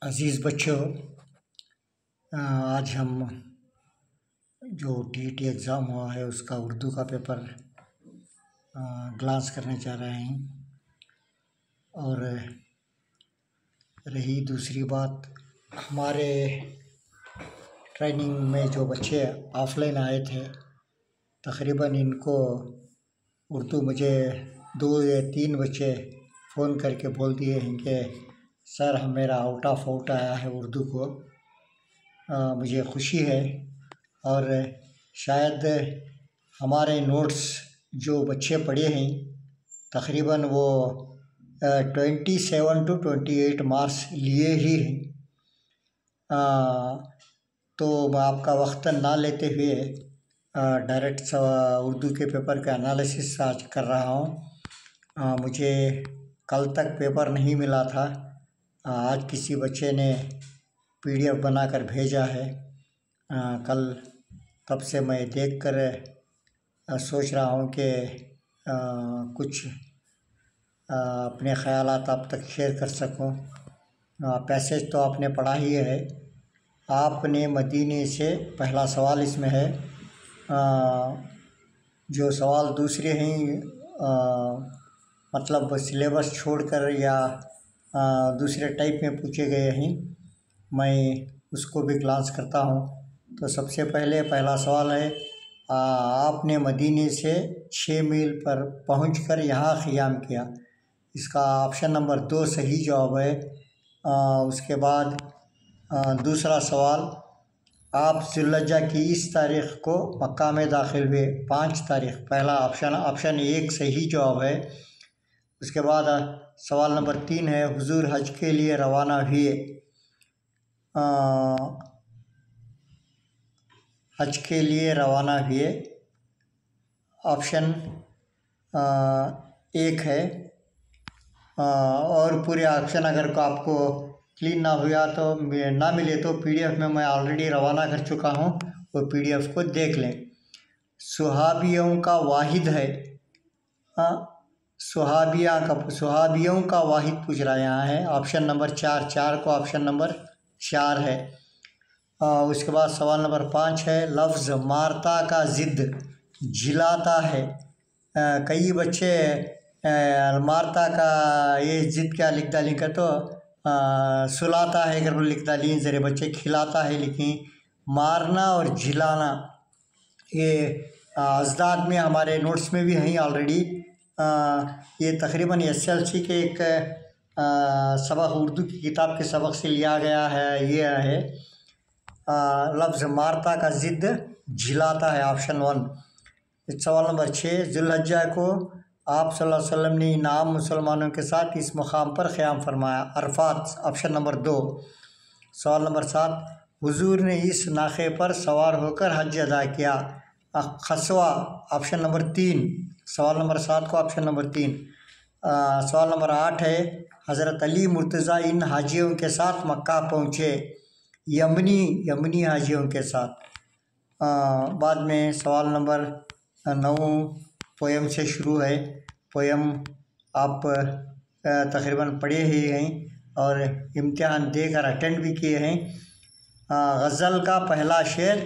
अज़ीज़ बच्चों, आज हम जो टीईटी एग्ज़ाम हुआ है उसका उर्दू का पेपर ग्लांस करने जा रहे हैं। और रही दूसरी बात, हमारे ट्रेनिंग में जो बच्चे ऑफलाइन आए थे, तकरीबन इनको उर्दू मुझे 2 या 3 बच्चे फ़ोन करके बोल दिए हैं कि सर मेरा आउट आया है उर्दू को। मुझे खुशी है और शायद हमारे नोट्स जो बच्चे पढ़े हैं तकरीबन वो 27 to 28 मार्क्स लिए ही हैं। तो मैं आपका वक्त ना लेते हुए डायरेक्ट उर्दू के पेपर का एनालिसिस आज कर रहा हूँ। मुझे कल तक पेपर नहीं मिला था, आज किसी बच्चे ने पीडीएफ बनाकर भेजा है। कल तब से मैं देखकर सोच रहा हूँ कि कुछ अपने ख़यालात आप तक शेयर कर सकूँ। पैसेज तो आपने पढ़ा ही है। आपने मदीने से पहला सवाल इसमें है। जो सवाल दूसरे हैं मतलब सिलेबस छोड़कर या दूसरे टाइप में पूछे गए हैं, मैं उसको भी ग्लांस करता हूँ। तो सबसे पहले पहला सवाल है, आपने मदीने से 6 मील पर पहुंचकर यहाँ क़ियाम किया। इसका ऑप्शन नंबर 2 सही जवाब है। उसके बाद दूसरा सवाल, आप ज़ुल्हिज्जा की इस तारीख़ को मक्का में दाखिल हुए। 5 तारीख़, पहला ऑप्शन 1 सही जवाब है। उसके बाद सवाल नंबर 3 है, हुजूर हज के लिए रवाना हुए। हज के लिए रवाना हुए, ऑप्शन 1 है। और पूरे ऑप्शन अगर को आपको क्लीन ना हुआ तो ना मिले तो पीडीएफ में मैं ऑलरेडी रवाना कर चुका हूँ, वो पीडीएफ को देख लें। सुहाबियों का वाहिद है, सुहाबियों का वाहिद पूछ रहा है यहाँ है। ऑप्शन नंबर 4 को ऑप्शन नंबर 4 है। उसके बाद सवाल नंबर 5 है, लफ्ज़ मारता का ज़िद झिलाता है। कई बच्चे मारता का ये ज़िद क्या लिख डाली का तो सुलाता है अगर लिख डाली, ज़रे बच्चे खिलाता है लिखी। मारना और झिलाना ये अज़दाद में हमारे नोट्स में भी हैं ऑलरेडी। ये तकरीबन एसएलसी के एक सबक उर्दू की किताब के सबक से लिया गया है। ये है लफ्ज़ मारता का ज़िद झिलाता है, ऑप्शन 1। सवाल नंबर 6, ज़ुल्हिज्जा को आप सल्लल्लाहु अलैहि वसल्लम ने इनाम मुसलमानों के साथ इस मुकाम पर क़याम फरमाया। Arfat, option number 2। सवाल नंबर 7, हुजूर ने इस नाक़े पर सवार होकर हज अदा किया। खसवा, ऑप्शन नंबर 3। सवाल नंबर 7 को ऑप्शन नंबर 3। सवाल नंबर 8 है, हज़रत अली मुर्तज़ा इन हाजियों के साथ मक्का पहुँचे। यमनी हाजियों के साथ। बाद में सवाल नंबर 9 पोएम से शुरू है। पोएम आप तकरीबन पढ़े ही हैं और इम्तिहान देकर अटेंड भी किए हैं। गज़ल का पहला शेर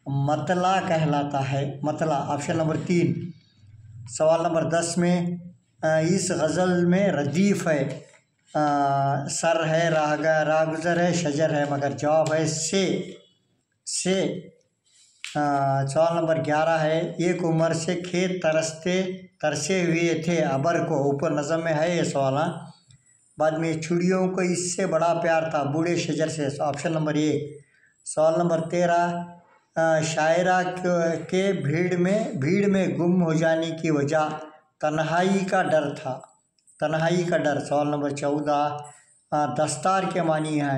मतला कहलाता है। मतला, ऑप्शन नंबर 3। सवाल नंबर 10 में इस गज़ल में रदीफ़ है, सर है, रागुज़र है, शजर है, मगर जवाब है से। सवाल नंबर 11 है, एक उम्र से खेत तरसे हुए थे अबर को। ऊपर नज़म में है ये सवाल। बाद में चिड़ियों को इससे बड़ा प्यार था बूढ़े शजर से, ऑप्शन नंबर 1। सवाल नंबर 13, शायरा के भीड़ में गुम हो जाने की वजह तन्हाई का डर था। तन्हाई का डर, सवाल नंबर 14। दस्तार के मानी है,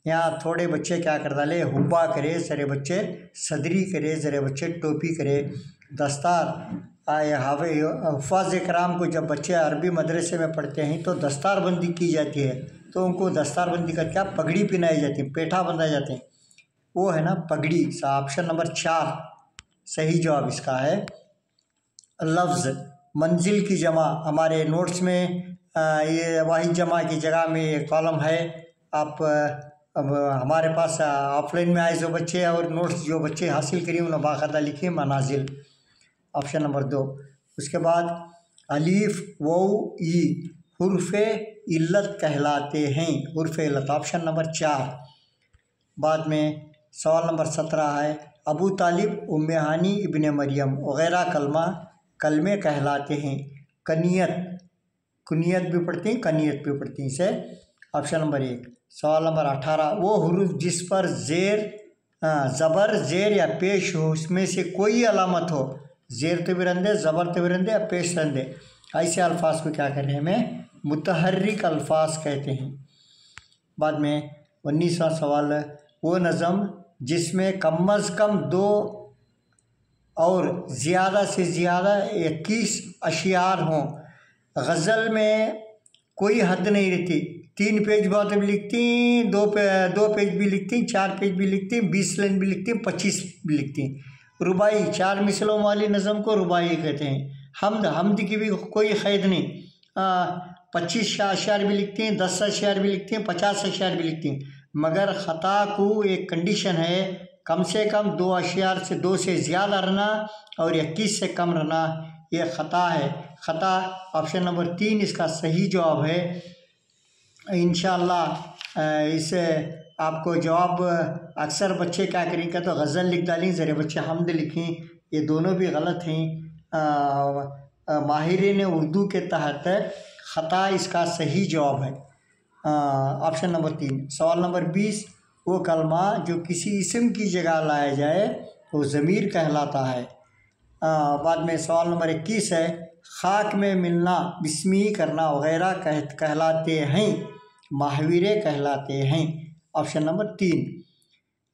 यहाँ थोड़े बच्चे क्या कर डाले, हुब्बा करे, सारे बच्चे सदरी करे, सारे बच्चे टोपी करे। दस्तार, हुफ़ाज़ इकराम को जब बच्चे अरबी मदरसे में पढ़ते हैं तो दस्तार बंदी की जाती है, तो उनको दस्तार बंदी करके क्या पगड़ी पहनाई जाती है, पेठा बंधाए जाते हैं, वो है ना पगड़ी। ऑप्शन नंबर 4 सही जवाब इसका है। लफ्ज़ मंजिल की जमा, हमारे नोट्स में ये वाहिद जमा की जगह में ये कॉलम है। आप अब हमारे पास ऑफलाइन में आए जो बच्चे और नोट्स जो बच्चे हासिल करिए उन्हें बाकायदा लिखिए मनाजिल, ऑप्शन नंबर 2। उसके बाद अलीफ वो ई हुर्फ इल्लत कहलाते हैं, हुर्फ इल्लत, ऑप्शन नंबर 4। बाद में सवाल नंबर 17 है अबू तालिब उम्मे हानी इब्ने मरियम वगैरह कलमे कहलाते हैं, कनियत, कुनियत भी पढ़ती हैं, कनियत भी पढ़ती हैं, इसे ऑप्शन नंबर 1। सवाल नंबर 18 वो हुरूफ जिस पर ज़बर ज़ेर या पेश हो उसमें से कोई अलामत हो, ज़ेर तो भी रंदे, ज़बर तो भी रंदे या पेश रंदे, ऐसे अल्फाज को क्या कर रहे हैं हमें मुतहर्रिक अल्फाज कहते हैं। बाद में 19वां सवाल वो नज़म जिसमें कम अज़ कम 2 और ज़्यादा से ज़्यादा 21 अशियार हों, गज़ल में कोई हद नहीं रहती, 3 पेज बाद भी लिखती, 2 पेज भी लिखती, 4 पेज भी लिखती, 20 लाइन भी लिखती, 25 भी लिखती। रुबाई 4 मिसलों वाली नज़म को रुबाई कहते हैं। हमद की भी कोई क़ैद नहीं, 25 अशियार भी लिखती हैं, 10 अशियार भी लिखती हैं, 50 अशियार भी लिखती हैं, मगर ख़ता को एक कंडीशन है, कम से कम 2 अशियार से 2 से ज़्यादा रहना और 21 से कम रहना, ये ख़ता है। ख़ता ऑप्शन नंबर 3 इसका सही जवाब है। इंशाअल्लाह इसे आपको जवाब अक्सर बच्चे क्या करेंगे तो गज़ल लिख डालें, ज़रे बच्चे हमद लिखें, ये दोनों भी गलत हैं। माहिरीन उर्दू के तहत ख़ता इसका सही जवाब है, ऑप्शन नंबर 3। सवाल नंबर 20 वो कलमा जो किसी इसम की जगह लाया जाए वो ज़मीर कहलाता है। बाद में सवाल नंबर 21 है खाक में मिलना, बिस्मी करना वगैरह कहलाते हैं, महावीरे कहलाते हैं, ऑप्शन नंबर 3।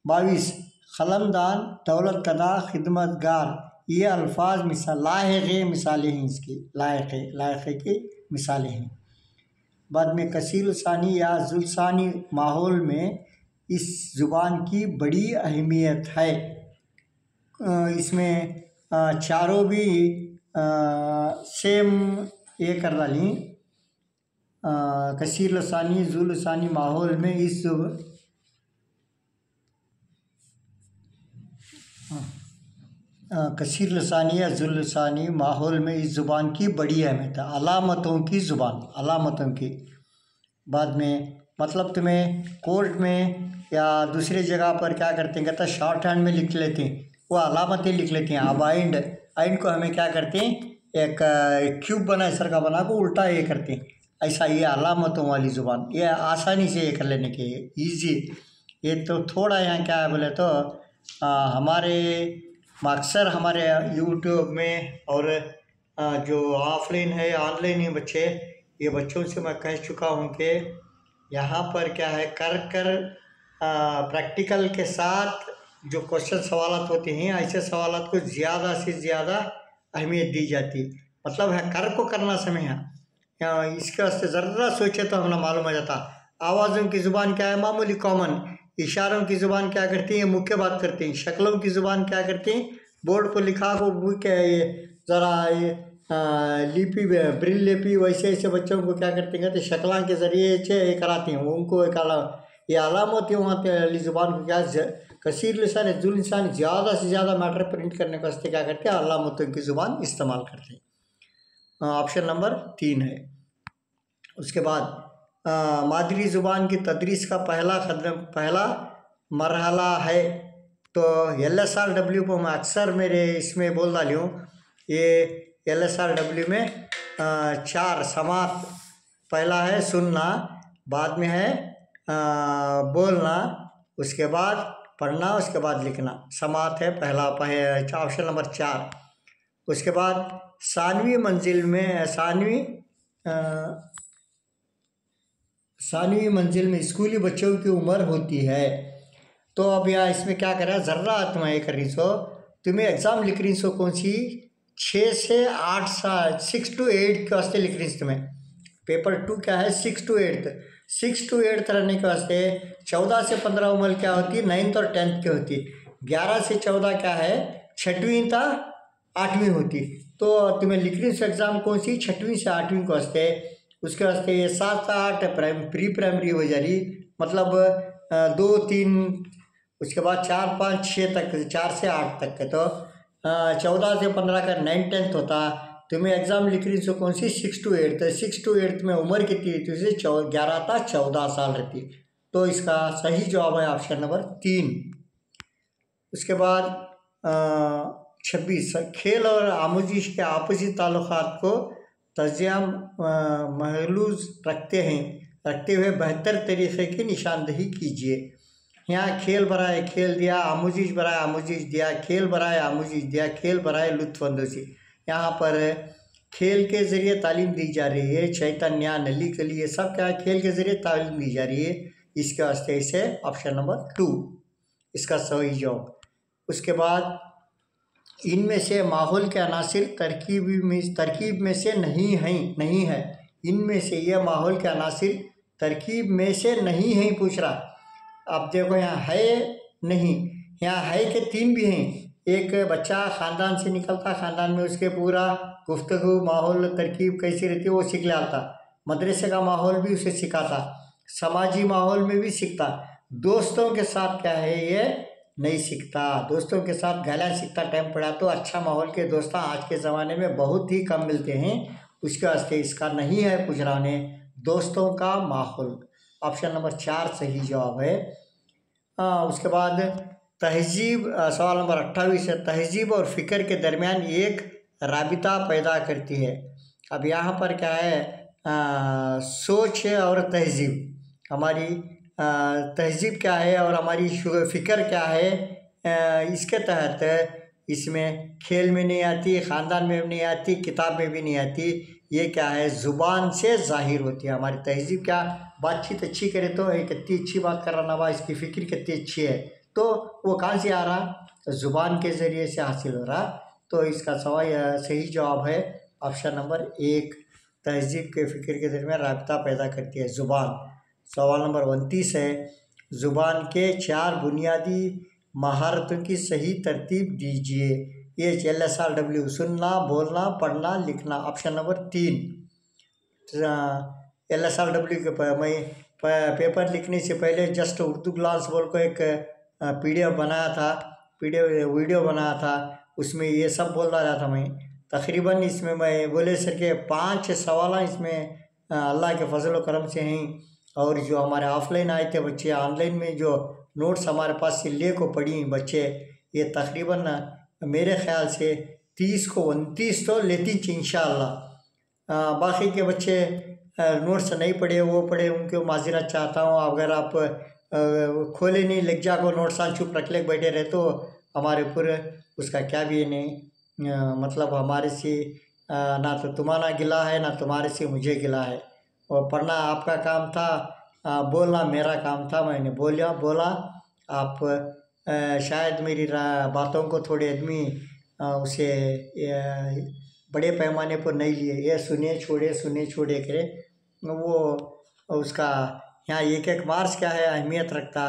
22 ख़लमदान, दौलत कदा, खिदमतगार, ये अल्फाज लायक़ मिसालें हैं, इसकी लायक़ की मिसालें हैं। बाद में कसीर लसानी या जुलसानी माहौल में इस ज़ुबान की बड़ी अहमियत है। इसमें चारों भी सेम ये कर डाली, कसीर लसानी जुल लसानी माहौल में इस कसीर लसानी या जुल लसानी माहौल में इस ज़ुबान की बड़ी अहमियत है, अलामतों की ज़ुबान, अलामतों की। बाद में मतलब तुम्हें कोर्ट में या दूसरी जगह पर क्या करते हैं, कहता है शॉर्ट हैंड में लिख लेते हैं, वो अलामतें लिख लेते हैं। अब आइंड को हमें क्या करते हैं, एक क्यूब बना सर का बना को उल्टा ये करते हैं, ऐसा ये अलामतों वाली ज़ुबान, ये आसानी से ये कर लेने के ईजी। ये तो थोड़ा यहाँ क्या है बोले तो हमारे अक्सर हमारे यूट्यूब में और जो ऑफलाइन है ऑनलाइन है बच्चे, ये बच्चों से मैं कह चुका हूँ कि यहाँ पर क्या है कर प्रैक्टिकल के साथ जो क्वेश्चन सवालात होते हैं ऐसे सवालात को ज़्यादा से ज़्यादा अहमियत दी जाती है। मतलब है कर को करना समय है, इसके वास्ते ज़रा सोचे तो हमें मालूम आ जाता। आवाज़ों की ज़ुबान क्या है, मामूली कॉमन। इशारों की ज़ुबान क्या करती है, मुख्य बात करती हैं। शक्लों की ज़ुबान क्या करती हैं, बोर्ड पर लिखा को क्या ये ज़रा ये लिपि ब्रिल लिपि वैसे ऐसे बच्चों को क्या करते हैं, शक्लों के ज़रिए ये कराती हैं, उनको एक ये अलामत है वहाँ पे ज़ुबान को क्या कसीर लिसान जुल लिसान ज़्यादा से ज़्यादा मैटर प्रिंट करने के वास्ते क्या करते हैं, अलामतों की ज़ुबान इस्तेमाल करते हैं, ऑप्शन नंबर 3 है। उसके बाद मादरी ज़ुबान की तदरीस का पहला मरहला है, तो LSRW को मैं अक्सर मेरे इसमें बोल डाली हूँ। ये LSRW में 4 समात, पहला है सुनना, बाद में है बोलना, उसके बाद पढ़ना, उसके बाद लिखना, समात है पहला ऑप्शन नंबर 4। उसके बाद सानवी मंजिल में सानवी मंजिल में स्कूली बच्चों की उम्र होती है। तो अब यहाँ इसमें क्या करा, ज़र्रा तुम्हें ये कर रही सो, तुम्हें एग्ज़ाम लिख रही सो कौन सी 6 से 8 साल 6 to 8 के वास्ते लिख रही तुम्हें। पेपर 2 क्या है 6 to 8 रहने के वास्ते 14 से 15 उम्र क्या होती है 9th और 10th की होती, 11 से 14 क्या है 6वीं था 8वीं होती। तो तुम्हें लिख रही एग्ज़ाम कौन सी 6वीं से 8वीं के वास्ते, उसके वास्ते ये 7 से 8 प्री प्राइमरी हो जा रही, मतलब 2 3, उसके बाद 4 5 6 तक, 4 से 8 तक के, तो 14 से 15 का 9 10th होता। तुम्हें एग्ज़ाम लिख रही सो कौन सी 6 to 8, तो 6 to 8 में उम्र कितनी रहती है? उसे 11 था 14 साल रहती। तो इसका सही जवाब है ऑप्शन नंबर 3। उसके बाद 26, खेल और आमोजिश के आपसी ताल्लुकात को तजिया महलूज रखते हुए बेहतर तरीक़े की निशानदही कीजिए। यहाँ खेल बराए खेल दिया, आमोजिश बराए आमोजिश दिया, खेल बराए आमोजिश दिया, खेल बराए लुत्फ़अंदोज़ी। यहाँ पर खेल के ज़रिए तालीम दी जा रही है। चैतन्य, नली कली, ये सब क्या है? खेल के ज़रिए तालीम दी जा रही है। इसके वास्ते इसे ऑप्शन नंबर 2 इसका सही जवाब। उसके बाद इनमें से माहौल के अनासिर तरकीब में से नहीं है। इनमें से ये माहौल के अनासिर तरकीब में से नहीं है पूछ रहा। अब देखो यहाँ है नहीं, यहाँ है कि 3 भी हैं। एक बच्चा ख़ानदान से निकलता, ख़ानदान में उसके पूरा गुफ्तगू, माहौल, तरकीब कैसी रहती है वो सीख लेता। मदरसे का माहौल भी उसे सिखाता, समाजी माहौल में भी सीखता। दोस्तों के साथ क्या है ये नहीं सीखता, दोस्तों के साथ गालियाँ सीखता टाइम पड़ा। तो अच्छा माहौल के दोस्त आज के ज़माने में बहुत ही कम मिलते हैं। उसके वास्ते इसका नहीं है पूछ रहा ने दोस्तों का माहौल। ऑप्शन नंबर 4 सही जवाब है। उसके बाद तहजीब, सवाल नंबर 28 है, तहजीब और फ़िक्र के दरमियान एक राबिता पैदा करती है। अब यहाँ पर क्या है? सोच है और तहजीब। हमारी तहजीब क्या है और हमारी फ़िक्र क्या है? इसके तहत इसमें खेल में नहीं आती, ख़ानदान में भी नहीं आती, किताब में भी नहीं आती। ये क्या है? ज़ुबान से ज़ाहिर होती है। हमारी तहजीब क्या? बातचीत अच्छी करे तो एक कितनी अच्छी बात कर रहा ना बा, इसकी फ़िक्र कितनी अच्छी है, तो वो कहाँ से आ रहा? ज़ुबान के ज़रिए से हासिल हो रहा। तो इसका सही जवाब है ऑप्शन नंबर 1। तहजीब के फ़िक्र के दरमियान राब्ता पैदा करती है ज़ुबान। सवाल नंबर 29 है, ज़ुबान के 4 बुनियादी महारतों की सही तरतीब दीजिए। ये LSRW, सुनना, बोलना, पढ़ना, लिखना। Option number 3। LSRW के मैं पेपर लिखने से पहले जस्ट उर्दू क्लास बोल को एक PDF बनाया था, वीडियो बनाया था, उसमें ये सब बोल रहा था मैं। तकरीबन इसमें मैं बोले सर के 5 सवाल इसमें अल्लाह के फजल व करम से हैं। और जो हमारे ऑफलाइन आए थे बच्चे, ऑनलाइन में जो नोट्स हमारे पास से ले को पढ़ी बच्चे, ये तकरीबन मेरे ख्याल से 30 को 29 तो लेती इंशाअल्लाह। बाकी के बच्चे नोट्स नहीं पढ़े, वो पढ़े, उनके माजरत चाहता हूँ। अगर आप खोले नहीं लग जा को नोट्स चुप रख ले बैठे रहे तो हमारे पूरे उसका क्या भी नहीं मतलब हमारे से ना तो तुम्हारा गिला है ना तुम्हारे से मुझे गिला है। और पढ़ना आपका काम था, बोलना मेरा काम था, मैंने बोला। आप शायद मेरी बातों को थोड़े आदमी उसे बड़े पैमाने पर नहीं लिए, ये सुने छोड़े करे वो उसका यहाँ एक मार्क्स क्या है अहमियत रखता।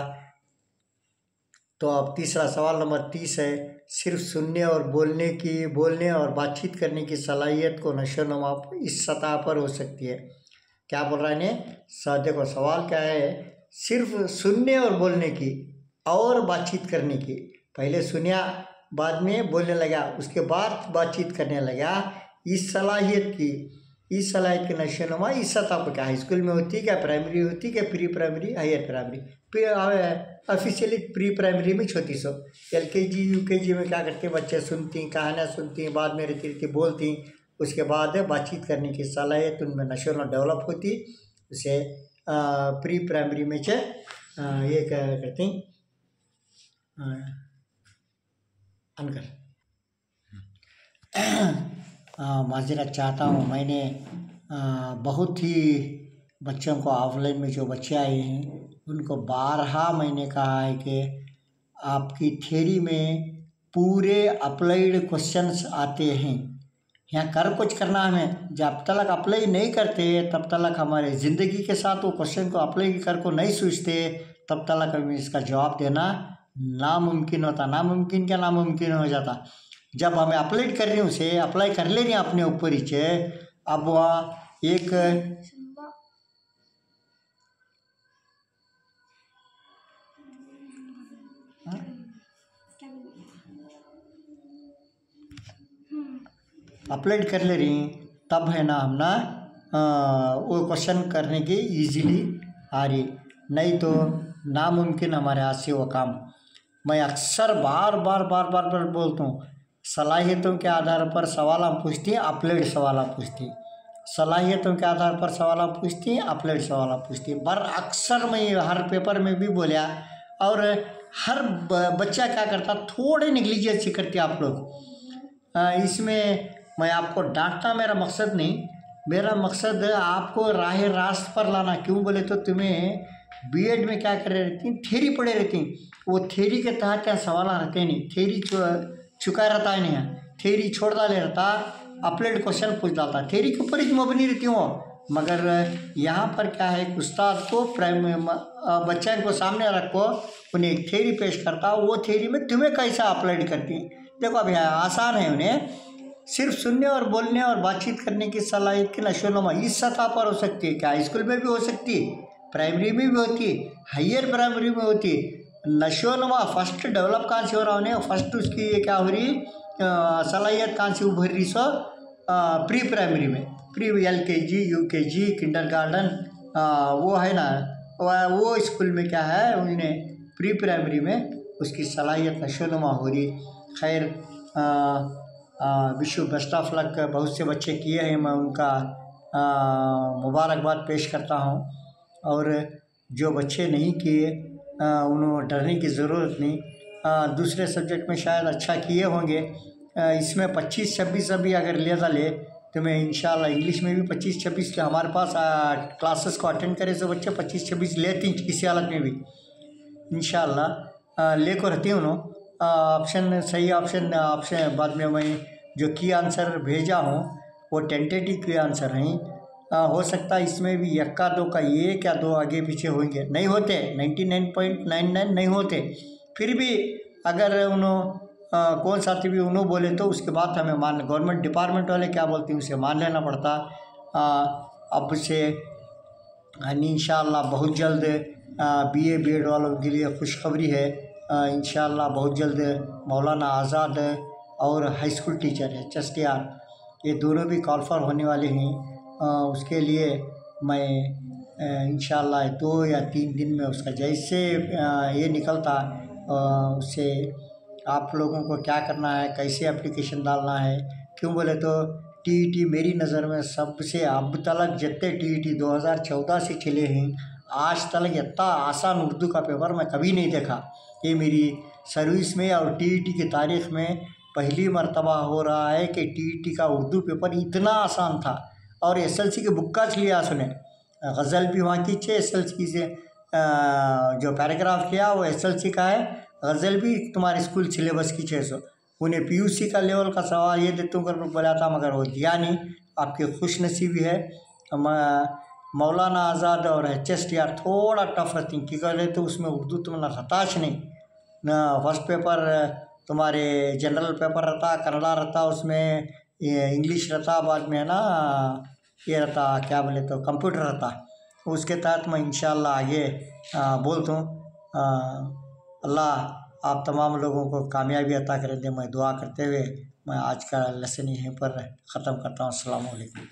तो अब तीसरा सवाल नंबर 30 है, सिर्फ सुनने और बातचीत करने की सलाहियत को नशोनुमा इस सतह पर हो सकती है। क्या बोल रहा है इन्हें? देखो सवाल क्या है, सिर्फ सुनने और बोलने की और बातचीत करने की। पहले सुनिया, बाद में बोलने लगा, उसके बाद बातचीत करने लगा। इस सलाहियत की नशोनुमा इस सतह पर क्या है? स्कूल में होती है क्या? प्राइमरी होती है क्या? Pre primary, higher primary? Officially pre primary में छोटी सो। LKG UKG में क्या करते बच्चे? सुनती, कहानियाँ सुनती, बाद में रहती बोलती। उसके बाद बातचीत करने की सलाहियत उनमें नशोनुमा डेवलप होती। उसे प्री प्राइमरी में ये क्या करती अनकर माजरत चाहता हूँ। मैंने बहुत ही बच्चों को ऑफलाइन में जो बच्चे आए हैं उनको 12 मैंने कहा है कि आपकी थ्योरी में पूरे अप्लाइड क्वेश्चंस आते हैं। यहाँ कर कुछ करना हमें, जब तक अप्लाई नहीं करते तब तक हमारे ज़िंदगी के साथ वो क्वेश्चन को अप्लाई कर को नहीं सोचते, तब तक हमें इसका जवाब देना नामुमकिन होता। नामुमकिन क्या नामुमकिन हो जाता। जब हमें अप्लाई कर रही हूँ उसे अप्लाई कर ले रही अपने ऊपर ही चे। अब वहाँ एक अपलोड कर ले रही तब है ना हम ना वो क्वेश्चन करने की इजीली आ रही, नहीं तो नामुमकिन हमारे हाथ से वो काम। मैं अक्सर बार बार बार बार बार बोलता हूँ, सलाहियतों के आधार पर सवाल हम पूछती हैं, अपलोड सवाल आप पूछती हैं, सलाहियतों के आधार पर सवाल आप पूछती हैं, अपलोड सवाल आप पूछती हैं। पर अक्सर मैं हर पेपर में भी बोलिया, और हर बच्चा क्या करता, थोड़े निगलिजेंस से करते आप लोग। इसमें मैं आपको डांटना मेरा मकसद नहीं, मेरा मकसद आपको राह रास्त पर लाना। क्यों बोले तो तुम्हें बीएड में क्या कर रहती, थ्योरी पढ़े रहती, वो थ्योरी के तहत क्या सवाल रहते नहीं, थ्योरी चुका रहता है नहीं, थ्योरी छोड़ डाले रहता, अपलोड क्वेश्चन पूछ डालता, थ्योरी के ऊपर ही मबनी रहती हूँ। मगर यहाँ पर क्या है, उस्ताद को बच्चे को सामने रखो, उन्हें एक थ्योरी पेश करता, वो थ्योरी में तुम्हें कैसा अपलोड करती। देखो अब यहाँ आसान है, उन्हें सिर्फ सुनने और बोलने और बातचीत करने की सलाहियत की नशोनुमा इस सतह पर हो सकती है। क्या हाई स्कूल में भी हो सकती है, प्राइमरी में भी होती है, हायर प्राइमरी में होती है। नशोनुमा फर्स्ट डेवलप कहाँ से हो रहा उन्हें, फर्स्ट उसकी ये क्या हो रही, सलाहियत कहाँ से उभर रही, सो प्री प्राइमरी में, प्री LKG UKG किंडरगार्टन, वो है ना, वो स्कूल में क्या है, उन्हें प्री प्राइमरी में उसकी सलाहियत नशोनुमा हो रही। खैर विश्व बेस्ट ऑफ लक, बहुत से बच्चे किए हैं, मैं उनका मुबारकबाद पेश करता हूँ। और जो बच्चे नहीं किए उन्हें डरने की ज़रूरत नहीं, दूसरे सब्जेक्ट में शायद अच्छा किए होंगे। इसमें 25-26 अभी अगर ले तो मैं इंशाल्लाह इंग्लिश में भी 25-26 के हमारे पास क्लासेस को अटेंड करे तो बच्चे 25-26 लेती किसी हालत में भी इंशाल्लाह लेकर रहती हूँ। ऑप्शन सही ऑप्शन बाद में मैं जो की आंसर भेजा हूँ वो टेंटेटिव की आंसर हैं। हो सकता है इसमें भी यक्का दो का एक या दो आगे पीछे होंगे, नहीं होते, 99.99 नहीं होते। फिर भी अगर उन्होंने कौन सा भी उन्होंने बोले तो उसके बाद हमें मान, गवर्नमेंट डिपार्टमेंट वाले क्या बोलते हैं उसे मान लेना पड़ता। अब से इंशाल्लाह बहुत जल्द BA BEd वालों के लिए खुशखबरी है। इंशाल्लाह बहुत जल्द मौलाना आज़ाद और हाई स्कूल टीचर है HSTR, ये दोनों भी कॉलफर होने वाले हैं। उसके लिए मैं इंशाल्लाह 2 या 3 दिन में उसका जैसे ये निकलता उससे आप लोगों को क्या करना है, कैसे एप्लीकेशन डालना है। क्यों बोले तो TET मेरी नज़र में सबसे अब तक जितने TET 2014 से चले हैं आज तक इतना आसान उर्दू का पेपर मैं कभी नहीं देखा। ये मेरी सर्विस में और TET की तारीख़ में पहली मर्तबा हो रहा है कि TET का उर्दू पेपर इतना आसान था। और SLC के बुक का लिया सुने, गज़ल भी वहाँ की SLC से जो पैराग्राफ लिया वो SLC का है, गज़ल भी तुम्हारे स्कूल सिलेबस की 600। उन्हें PUC का लेवल का सवाल ये देता हूँ कर बोला था मगर वो दिया नहीं। आपकी खुशनसीबी है। मौलाना आज़ाद और HSTR थोड़ा टफ रहती कि कर रहे तो उसमें उर्दू तुम्हारा हताश नहीं ना। फर्स्ट पेपर तुम्हारे जनरल पेपर रहता, कन्नड़ा रहता, उसमें इंग्लिश रहता, बाद में है ना ये रहता क्या बोले तो कंप्यूटर रहता। उसके तहत मैं इंशाल्लाह आगे बोलता हूँ। अल्लाह आप तमाम लोगों को कामयाबी अता कर दे, मैं दुआ करते हुए मैं आज का लेसन यहीं पर ख़त्म करता हूँ। अस्सलाम वालेकुम।